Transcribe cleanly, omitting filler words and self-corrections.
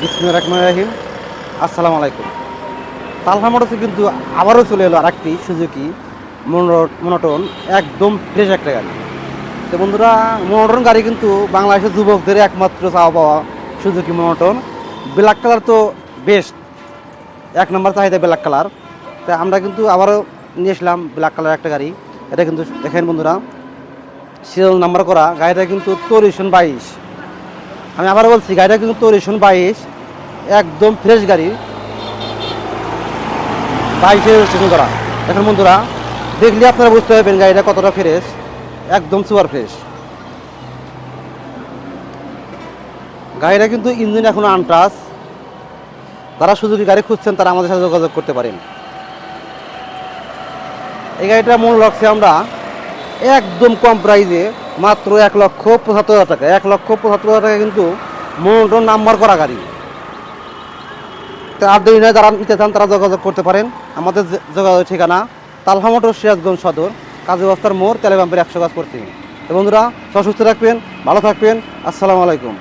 বিসমিল্লাহির রহমানির রহিম। আসসালামু আলাইকুম। তালহা মোটরসে কিন্তু আবারও চলে এলো আরেকটি সুজুকি মনোটন, একদম ফ্রেশ একটা গাড়ি। তো বন্ধুরা, মনোটন গাড়ি কিন্তু বাংলাদেশের যুবকদের একমাত্র চাওয়া পাওয়া সুজুকি মনোটন। ব্ল্যাক কালার তো বেস্ট, এক নম্বর চাহিদা ব্ল্যাক কালার। তো আমরা কিন্তু আবারও নিয়ে এসলাম ব্ল্যাক কালার একটা গাড়ি। এটা কিন্তু দেখেন বন্ধুরা, সিরিয়াল নাম্বার করা গাড়িটা কিন্তু 2322। আমি আবার বলছি, গাড়িটা কিন্তু 2322, একদম ফ্রেশ গাড়ি, 22-এ রেজিস্ট্রেশন করা। এখন বন্ধুরা দেখলে আপনারা বুঝতে পারবেন গাড়িটা কতটা ফ্রেশ, একদম সুপার ফ্রেশ। গাড়িটা কিন্তু ইঞ্জিন এখনো আনটাচ। যারা সুজুকি গাড়ি খুঁজছেন তারা আমাদের সাথে যোগাযোগ করতে পারেন। এই গাড়িটা মূল্য রাখছি আমরা একদম কম প্রাইজে, মাত্র 1,75,000 টাকা। 1,75,000 টাকা কিন্তু মনোটন নাম্বার করা গাড়ি। আর দেরি নয়, যারা নিতে চান তারা যোগাযোগ করতে পারেন। আমাদের যোগাযোগের ঠিকানা তালহা মোটর, সিরাজগঞ্জ সদর, কাজী বস্তার মোড়, তেলে পাম্পের 100 গজ পড়তে। তো বন্ধুরা, সুস্থ থাকবেন, ভালো থাকবেন। আসসালামু আলাইকুম।